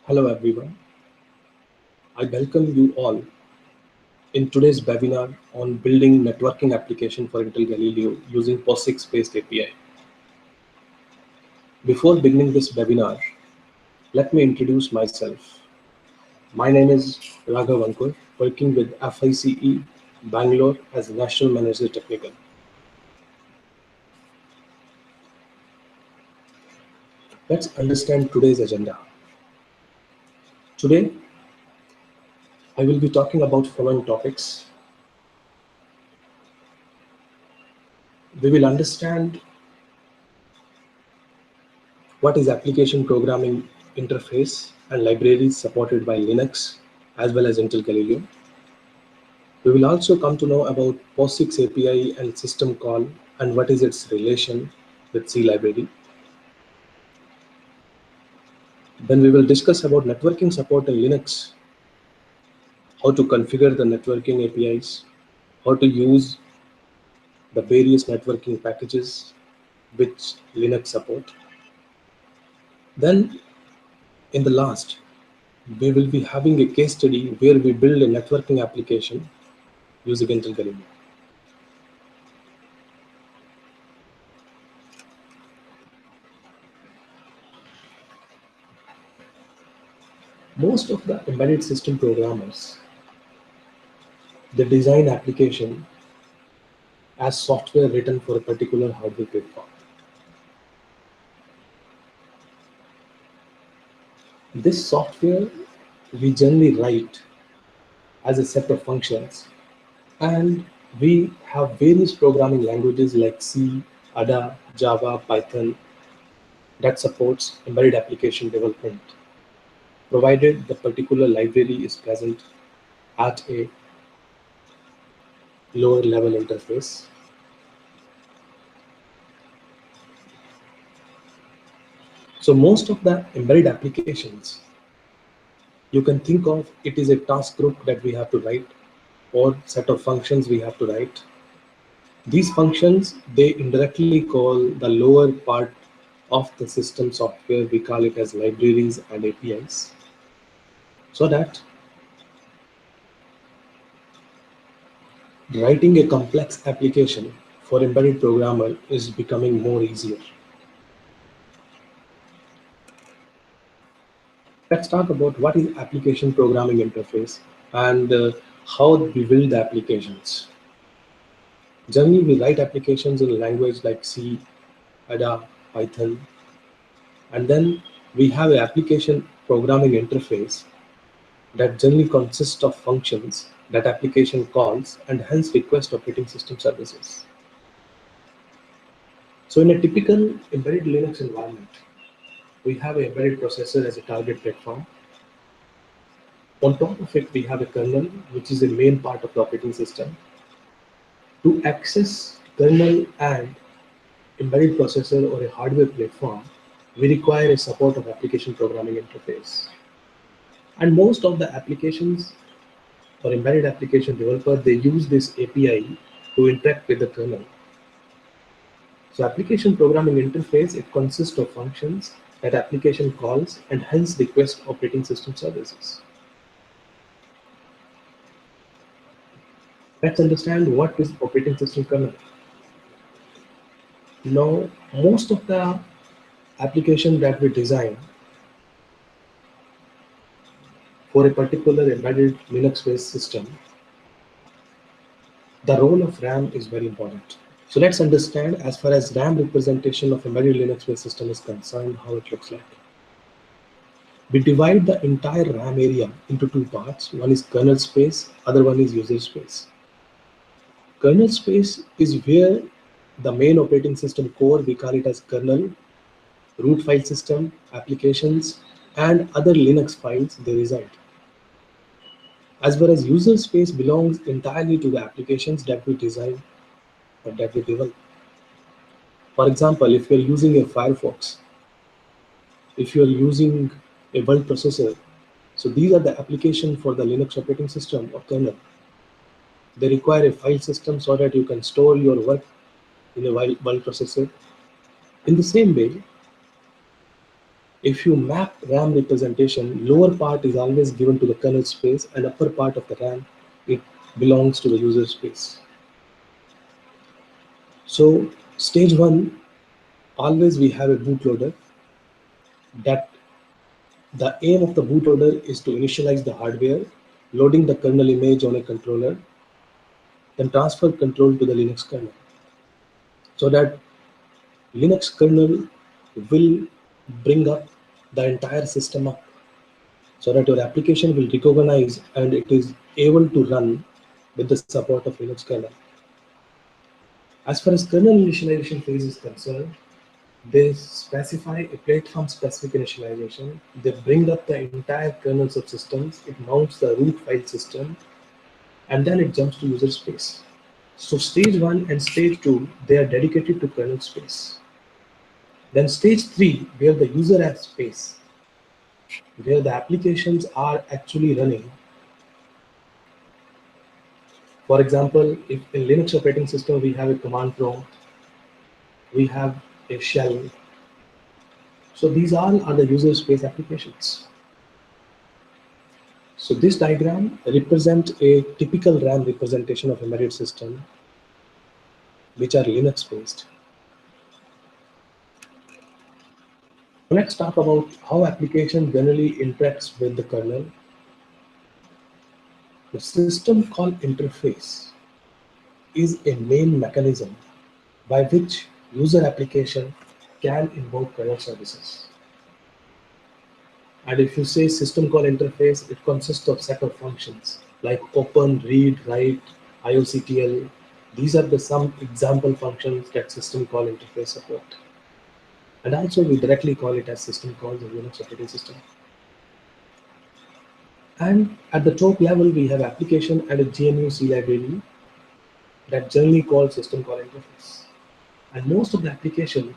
Hello everyone, I welcome you all in today's webinar on building networking application for Intel Galileo using POSIX API. Before beginning this webinar, let me introduce myself. My name is Raghav Ankur, working with Fice Bangalore as National Manager Technical. Let's understand today's agenda. Today, I will be talking about following topics. We will understand what is application programming interface and libraries supported by Linux as well as Intel Galileo. We will also come to know about POSIX API and system call and what is its relation with C library. Then we will discuss about networking support in Linux, how to configure the networking APIs, how to use the various networking packages which Linux support. Then in the last, we will be having a case study where we build a networking application using Intel Galileo. Most of the embedded system programmers, they design application as software written for a particular hardware platform. This software we generally write as a set of functions, and we have various programming languages like C, Ada, Java, Python that supports embedded application development, provided the particular library is present at a lower level interface. So most of the embedded applications, you can think of it is a task group that we have to write or set of functions we have to write. These functions, they indirectly call the lower part of the system software. We call it as libraries and APIs, so that writing a complex application for embedded programmer is becoming more easier. Let's talk about what is application programming interface and how we build the applications. Generally, we write applications in a language like C, Ada, Python, and then we have an application programming interface that generally consists of functions that application calls and hence request operating system services. So in a typical embedded Linux environment, we have an embedded processor as a target platform. On top of it, we have a kernel, which is the main part of the operating system. To access kernel and embedded processor or a hardware platform, we require a support of application programming interface. And most of the applications or embedded application developer, they use this API to interact with the kernel. So application programming interface, it consists of functions that application calls and hence request operating system services. Let's understand what is operating system kernel. Now, most of the application that we design for a particular embedded Linux-based system, the role of RAM is very important. So let's understand, as far as RAM representation of embedded Linux-based system is concerned, how it looks like. We divide the entire RAM area into two parts. One is kernel space, other one is user space. Kernel space is where the main operating system core, we call it as kernel, root file system, applications, and other Linux files, they reside. As far as user space belongs entirely to the applications that we design or that we develop. For example, if you're using a Firefox, if you're using a world processor, so these are the applications for the Linux operating system or kernel. They require a file system so that you can store your work in a world processor. In the same way, If you map RAM representation, lower part is always given to the kernel space and upper part of the RAM, it belongs to the user space. So stage one, always we have a bootloader. That the aim of the bootloader is to initialize the hardware, loading the kernel image on a controller, then transfer control to the Linux kernel. So that Linux kernel will bring up the entire system up, so that your application will recognize and it is able to run with the support of Linux kernel. As far as kernel initialization phase is concerned, they specify a platform-specific initialization. They bring up the entire kernel subsystems. It mounts the root file system, and then it jumps to user space. So stage one and stage two, they are dedicated to kernel space. Then stage three, where the user has space, where the applications are actually running. For example, if in Linux operating system we have a command prompt, we have a shell. So these all are the user space applications. So this diagram represents a typical RAM representation of embedded system, which are Linux based. Let's talk about how application generally interacts with the kernel. The system call interface is a main mechanism by which user application can invoke kernel services. And if you say system call interface, it consists of set of functions like open, read, write, IOCTL. These are the some example functions that system call interface support. And also we directly call it as system calls in Linux operating system. And at the top level, we have application and a GNU C library that generally call system call interface. And most of the application,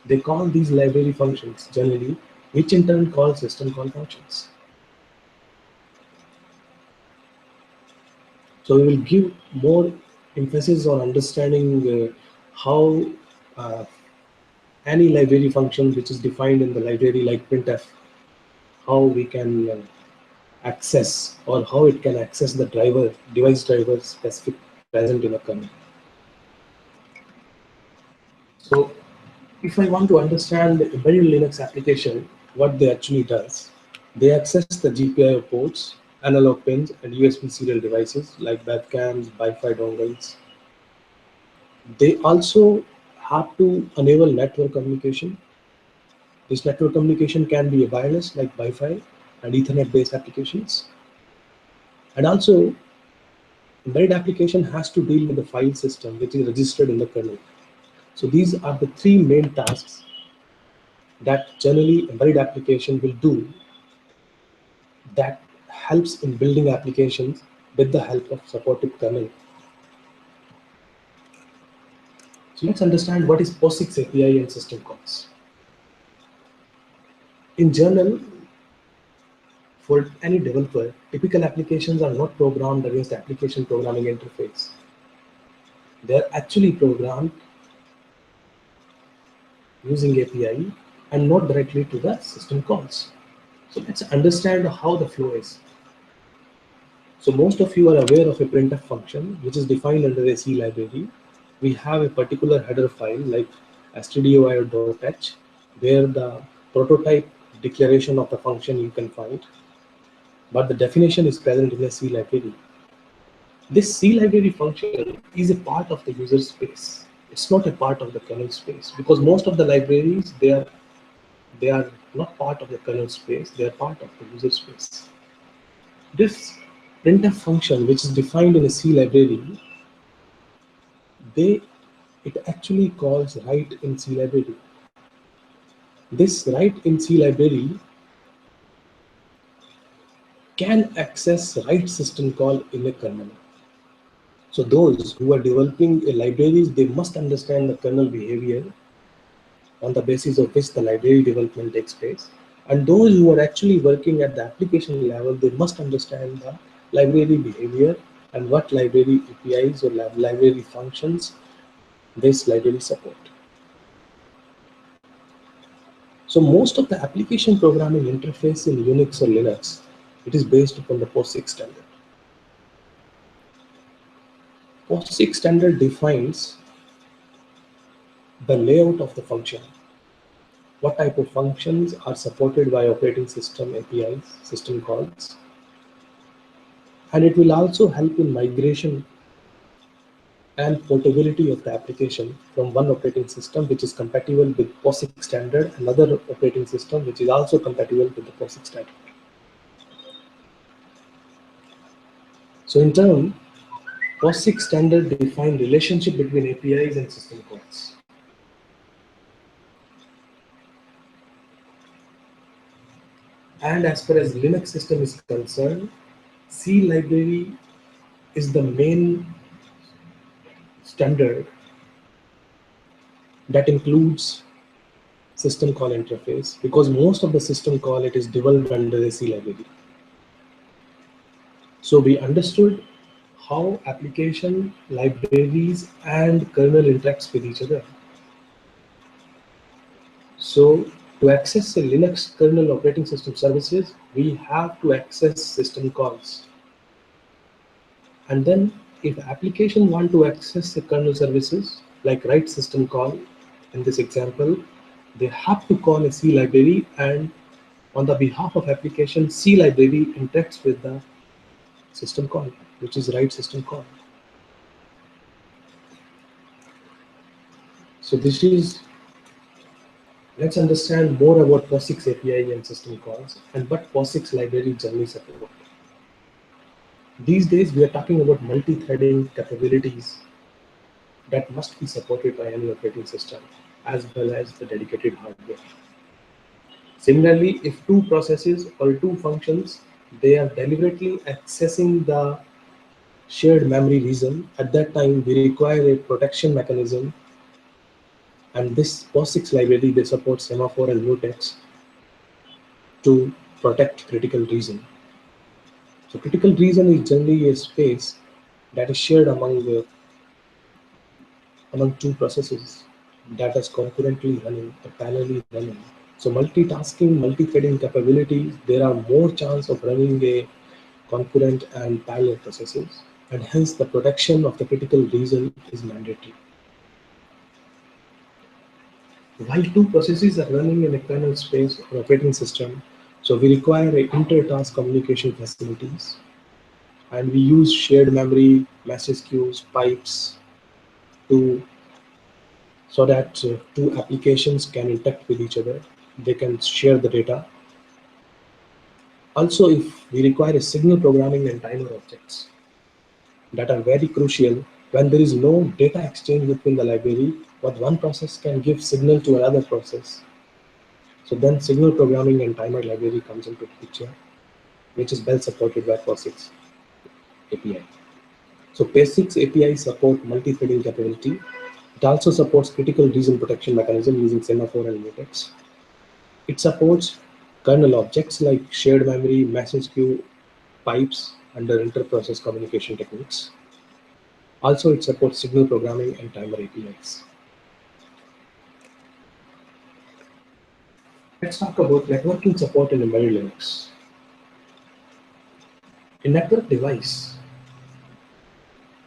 they call these library functions generally, which in turn call system call functions. So we will give more emphasis on understanding how any library function which is defined in the library like printf, how we can access or how it can access the driver, device driver specific present in a kernel. So if I want to understand the embedded Linux application, what they actually does, they access the GPIO ports, analog pins, and USB serial devices like webcams, Wi-Fi dongles. They also have to enable network communication. This network communication can be a wireless like Wi-Fi and Ethernet-based applications. And also, embedded application has to deal with the file system which is registered in the kernel. So these are the three main tasks that generally embedded application will do that helps in building applications with the help of supported kernel. So let's understand what is POSIX API and system calls. In general, for any developer, typical applications are not programmed against application programming interface. They're actually programmed using API and not directly to the system calls. So let's understand how the flow is. So most of you are aware of a printf function, which is defined under a C library. We have a particular header file like stdio.h, where the prototype declaration of the function you can find, but the definition is present in a C library. This C library function is a part of the user space. It's not a part of the kernel space, because most of the libraries, they are not part of the kernel space, they are part of the user space. This printf function, which is defined in a C library, it actually calls write in C library. This write in C library can access write system call in a kernel. So those who are developing a libraries, they must understand the kernel behavior on the basis of which the library development takes place. And those who are actually working at the application level, they must understand the library behavior and what library APIs or library functions this library support. So most of the application programming interface in Unix or Linux, it is based upon the POSIX standard. POSIX standard defines the layout of the function. What type of functions are supported by operating system APIs, system calls, and it will also help in migration and portability of the application from one operating system which is compatible with POSIX standard, another operating system which is also compatible with the POSIX standard. So in turn, POSIX standard define relationship between APIs and system calls. And as far as Linux system is concerned, C library is the main standard that includes system call interface, because most of the system call it is developed under the C library. So we understood how application libraries and kernel interacts with each other. So to access a Linux kernel operating system services, we have to access system calls. And then if application want to access the kernel services, like write system call, in this example, they have to call a C library, and on the behalf of application, C library interacts with the system call, which is write system call. So this is, let's understand more about POSIX API and system calls and what POSIX library generally support. These days, we are talking about multi-threading capabilities that must be supported by any operating system, as well as the dedicated hardware. Similarly, if two processes or two functions, they are deliberately accessing the shared memory region, at that time we require a protection mechanism, and this POSIX library, they support semaphore and mutex to protect critical region. So critical region is generally a space that is shared among two processes that is concurrently running or parallelly running. So multitasking, multi-threading capabilities, there are more chance of running a concurrent and parallel processes, and hence the protection of the critical region is mandatory. While two processes are running in a kernel space or operating system, so we require a inter-task communication facilities, and we use shared memory, message queues, pipes to so that two applications can interact with each other. They can share the data. Also, if we require a signal programming and timer objects that are very crucial when there is no data exchange between the library, but one process can give signal to another process. So then signal programming and timer library comes into the picture, which is well supported by POSIX API. So POSIX API support multi-threading capability. It also supports critical region protection mechanism using semaphore and mutex. It supports kernel objects like shared memory, message queue, pipes under inter-process communication techniques. Also, it supports signal programming and timer APIs. Let's talk about networking support in embedded Linux. A network device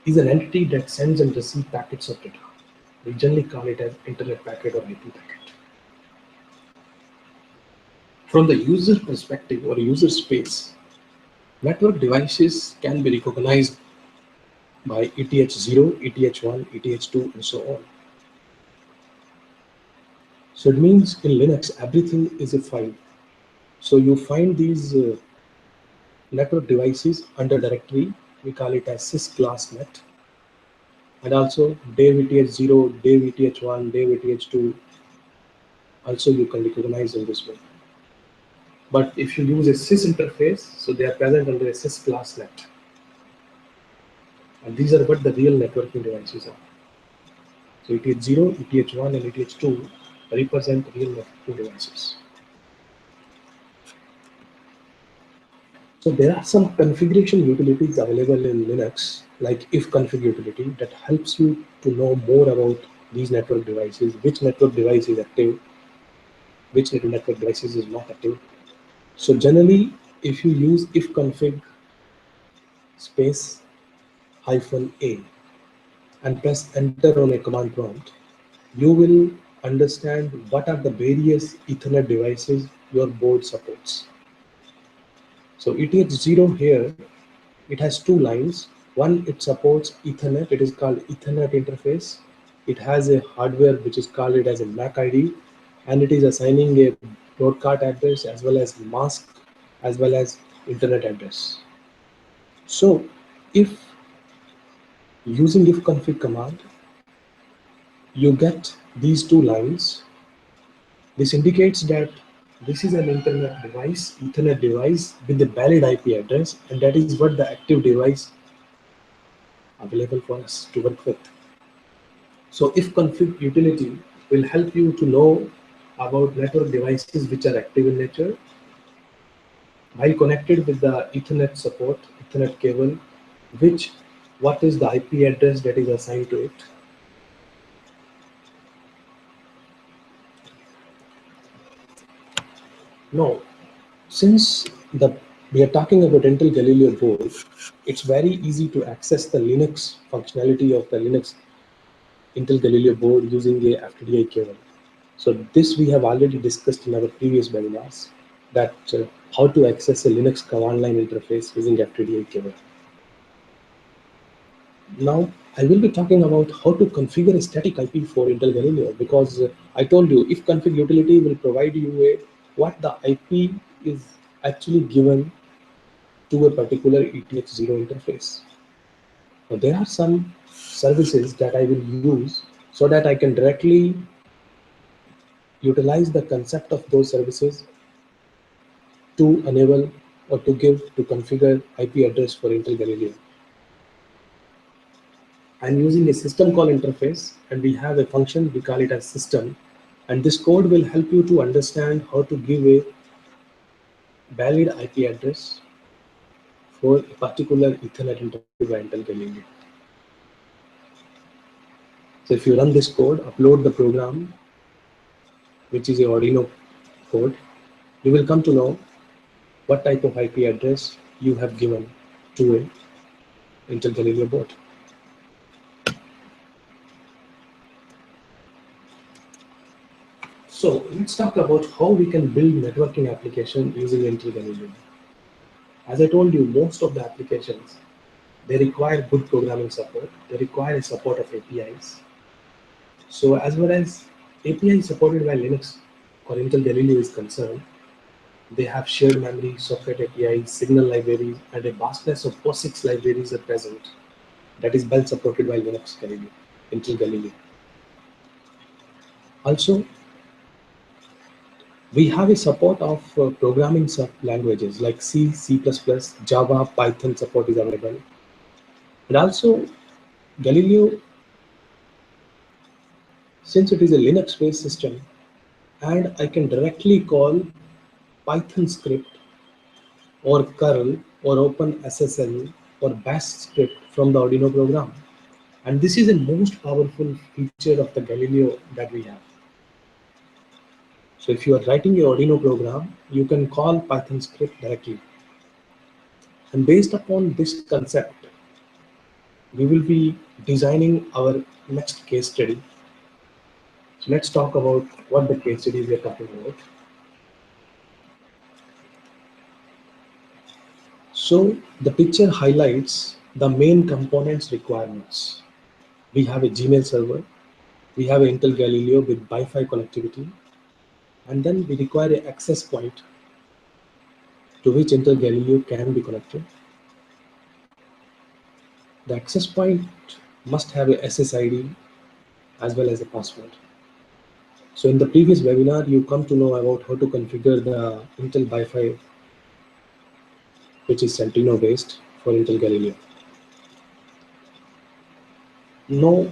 is an entity that sends and receives packets of data. We generally call it as internet packet or IP packet. From the user perspective or user space, network devices can be recognized by ETH0, ETH1, ETH2, and so on. So it means in Linux, everything is a file. So you find these network devices under directory. We call it as sys class net. And also dev ETH0, dev ETH1, dev ETH2. Also you can recognize in this way. But if you use a sys interface, so they are present under a sys class net. And these are what the real networking devices are. So ETH0, ETH1, and ETH2 represent real networking devices. So there are some configuration utilities available in Linux, like ifconfig utility, that helps you to know more about these network devices, which network device is active, which network devices is not active. So generally, if you use ifconfig space -a and press enter on a command prompt, you will understand what are the various Ethernet devices your board supports. So ETH0 here, it has two lines. One, it supports Ethernet, it is called Ethernet interface. It has a hardware which is called it as a MAC ID, and it is assigning a broadcast address as well as mask as well as internet address. So if using ifconfig command, you get these two lines. This indicates that this is an Ethernet device with a valid IP address, and that is what the active device available for us to work with. So ifconfig utility will help you to know about network devices which are active in nature while connected with the Ethernet support, Ethernet cable, which what is the IP address that is assigned to it. Now, since we are talking about Intel Galileo board, it's very easy to access the Linux functionality of the Linux Intel Galileo board using a FTDI cable. So this we have already discussed in our previous webinars, that how to access a Linux command line interface using FTDI cable. Now I will be talking about how to configure a static IP for Intel Galileo, because I told you if config utility will provide you what the IP is actually given to a particular ETH0 interface. Now, there are some services that I will use so that I can directly utilize the concept of those services to enable or to configure IP address for Intel Galileo. I'm using a system call interface, and we have a function, we call it as system, and this code will help you to understand how to give a valid IP address for a particular Ethernet interface by Intel Galileo. So if you run this code, upload the program, which is a Arduino code, you will come to know what type of IP address you have given to a Intel Galileo board. So let's talk about how we can build networking application using Intel Galileo. As I told you, most of the applications, they require good programming support. They require support of APIs. So as far as API supported by Linux or Intel Galileo is concerned, they have shared memory, socket APIs, signal libraries, and a vastness of POSIX libraries are present that is well supported by Linux Galileo, Intel Galileo. Also, we have a support of programming languages like C, C++, Java, Python support is available. And also, Galileo, since it is a Linux-based system, and I can directly call Python script or curl or OpenSSL or bash script from the Arduino program. And this is the most powerful feature of the Galileo that we have. So if you are writing a Arduino program, you can call Python script directly. And based upon this concept, we will be designing our next case study. So let's talk about what the case study we are talking about. So the picture highlights the main components requirements. We have a Gmail server, we have an Intel Galileo with Wi-Fi connectivity, and then we require an access point to which Intel Galileo can be connected. The access point must have a SSID as well as a password. So in the previous webinar, you come to know about how to configure the Intel Wi-Fi, which is Centrino based for Intel Galileo. Now,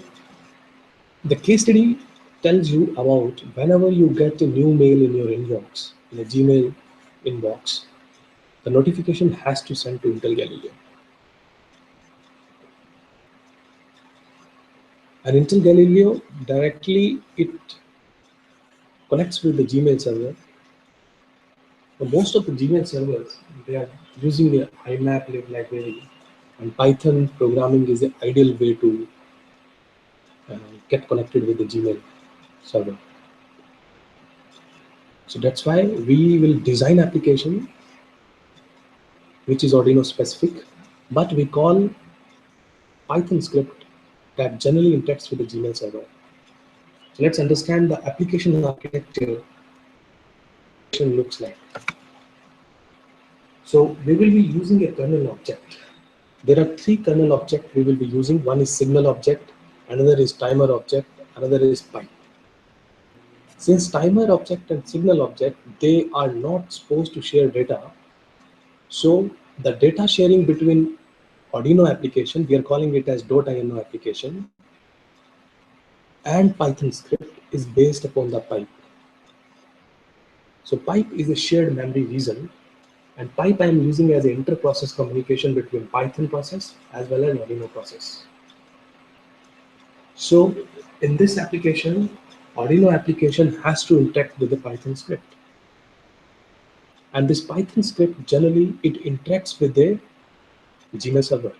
the case study tells you about whenever you get a new mail in your inbox, in a Gmail inbox, the notification has to send to Intel Galileo. And Intel Galileo directly it connects with the Gmail server. Most of the Gmail servers, they are using the IMAP library, and Python programming is the ideal way to get connected with the Gmail server. So that's why we will design application which is Arduino specific, but we call Python script that generally interacts with the Gmail server. So let's understand the application architecture looks like. So we will be using a kernel object. There are three kernel objects we will be using. One is signal object, another is timer object, another is pipe. Since timer object and signal object, they are not supposed to share data. So the data sharing between Arduino application, we are calling it as .ino application, and Python script is based upon the pipe. So pipe is a shared memory region, and pipe I am using as an inter-process communication between Python process as well as Arduino process. So in this application, Arduino application has to interact with the Python script. And this Python script, generally, it interacts with the Gmail server.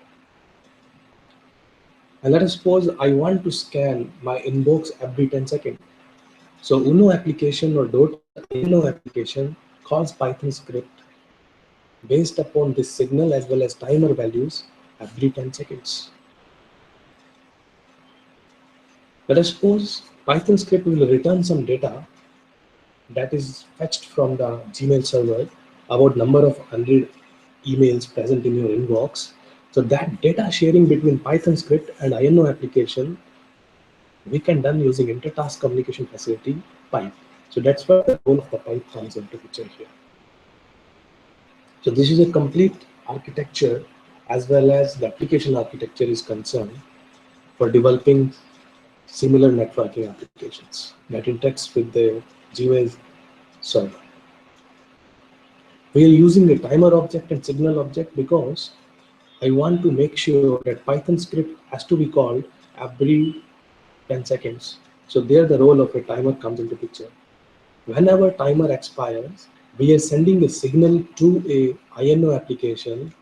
And let us suppose I want to scan my inbox every 10 seconds. So Uno application or .ino application calls Python script based upon this signal as well as timer values every 10 seconds. Let us suppose Python script will return some data that is fetched from the Gmail server about number of 100 emails present in your inbox. So that data sharing between Python script and INO application, we can done using inter-task communication facility pipe. So that's where the role of the pipe comes into picture here. So this is a complete architecture as well as the application architecture is concerned for developing similar networking applications that interacts with the Gmail server. We are using a timer object and signal object because I want to make sure that Python script has to be called every 10 seconds. So there the role of a timer comes into picture. Whenever timer expires, we are sending a signal to a INO application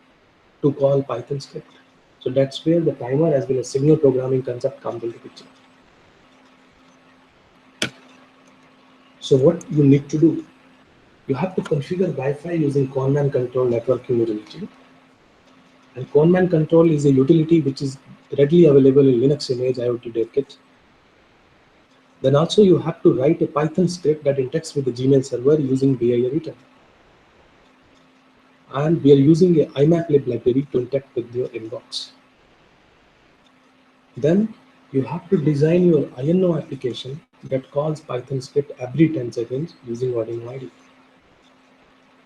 to call Python script. So that's where the timer as well as signal programming concept comes into picture. So what you need to do, you have to configure Wi-Fi using command control networking utility. And command control is a utility which is readily available in Linux Image IoT Dev Kit. Then also you have to write a Python script that interacts with the Gmail server using BI return. And we are using a IMAP library to interact with your inbox. Then you have to design your INO application that calls Python script every 10 seconds using Arduino IDE.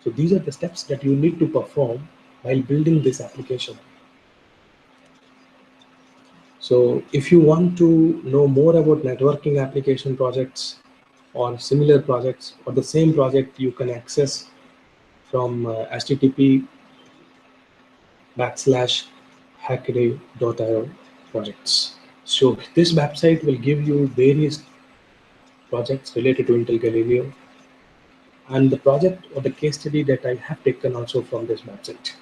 So these are the steps that you need to perform while building this application. So if you want to know more about networking application projects or similar projects or the same project, you can access from http://hackaday.io projects. So this website will give you various projects related to Intel Galileo and the project or the case study that I have taken also from this website.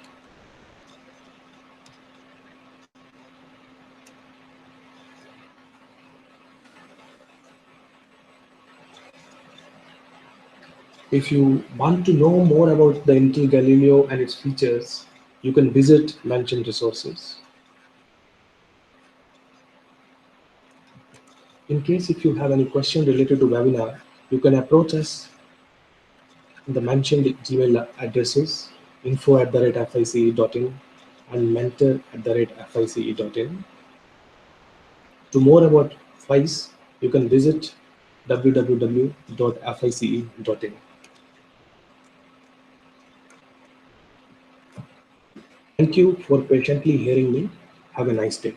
If you want to know more about the Intel Galileo and its features, you can visit mentioned resources. In case if you have any question related to webinar, you can approach us in the mentioned Gmail addresses info@fice.in and mentor@fice.in. To more about Fice, you can visit www.fice.in. Thank you for patiently hearing me. Have a nice day.